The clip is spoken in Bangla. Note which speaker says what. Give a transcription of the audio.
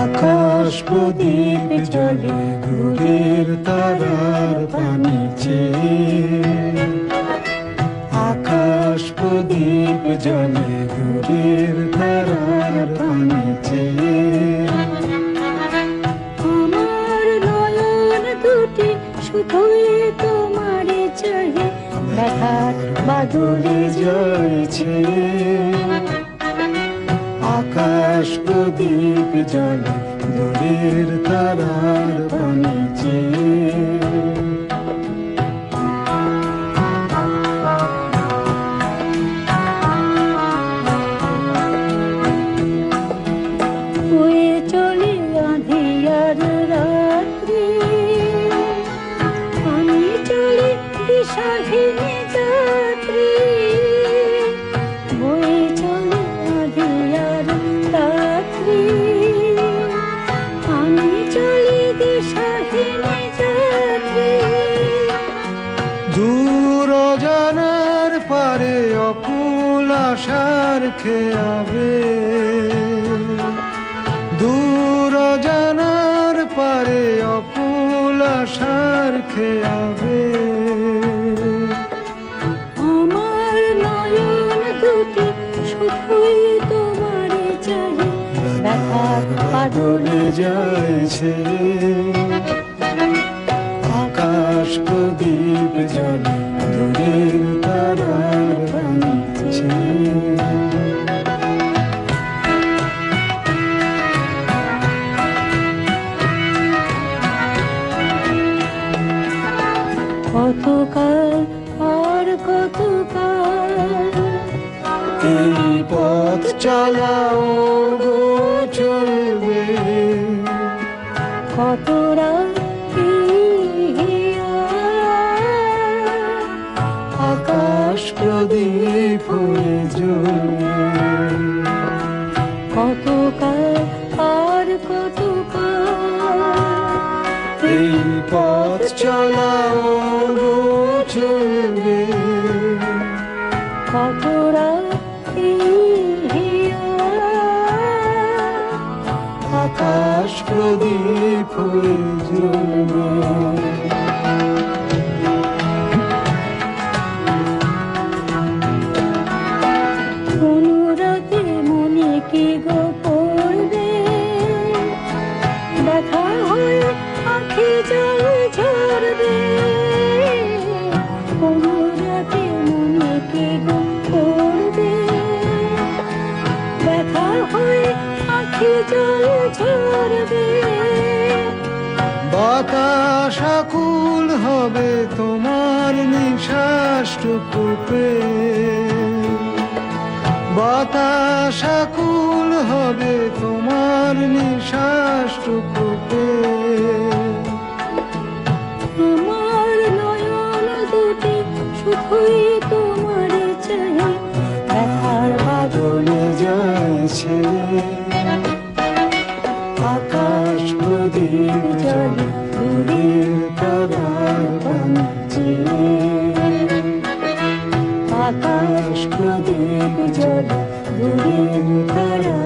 Speaker 1: আকাশ প্রদীপ জলে দূরের তারার পানি চেয়ে, আকাশ প্রদীপ জলে দূরের তারার পানি চেয়ে।
Speaker 2: আমার নয়ন দুটি শুধুই তোমারে চাহে, ব্যথার বাদলে জ্বলছে।
Speaker 1: আকাশ প্রদীপ জলে দূরের তারার পানি চেয়ে।
Speaker 2: বয়ে চলে আঁধিয়ার রাত্রি, আমি চলি দিশাহীন যাত্রী। বয়ে চলে আঁধিয়ার রাত্রি, আমি চলি দিশাহীন যাত্রী।
Speaker 1: দূর জানার পারে অকুল আশার খেয়াবে, দূর জানার পারে অকুল আশার খেয়াবে।
Speaker 2: আমার নয়ন দুটি শুধুই তোমারে চাহে, ব্যথার বাদলে
Speaker 1: যাইছে। আকাশ প্রদীপ জলে দূরের তারার পানি চেয়ে।
Speaker 2: কতকাল আর কতকাল
Speaker 1: এই পথ চলাও গো চলবে,
Speaker 2: কত রাতি
Speaker 1: আকাশ প্রদীপ হয়ে জ্বলবে।
Speaker 2: কতকাল আর কতকাল
Speaker 1: এই পথ চলাও গো চলবে,
Speaker 2: কত রাতি
Speaker 1: আকাশ প্রদীপ হয়ে জ্বলবে।
Speaker 2: অনুরাগে মনে কি গো পড়বে, ব্যথা হয়ে আঁখি জল ঝরবে। অনুরাগে মনে কি গো পড়বে, ব্যথা হয়ে আঁখি জল ঝরবে।
Speaker 1: বাতাস আকুল হবে তোমার নিঃশ্বাসটুকু পেয়ে, বাতাস আকুল হবে তোমার নিঃশ্বাসটুকু পেয়ে।
Speaker 2: আমার নয়ন দুটি শুধুই তোমারে চাহে, ব্যথার বাদলে
Speaker 1: যাইছে। আকাশ প্রদীপ জলে দূরের তারার পানি চেয়ে।
Speaker 2: আকাশ প্রদীপ জলে দূরের তারা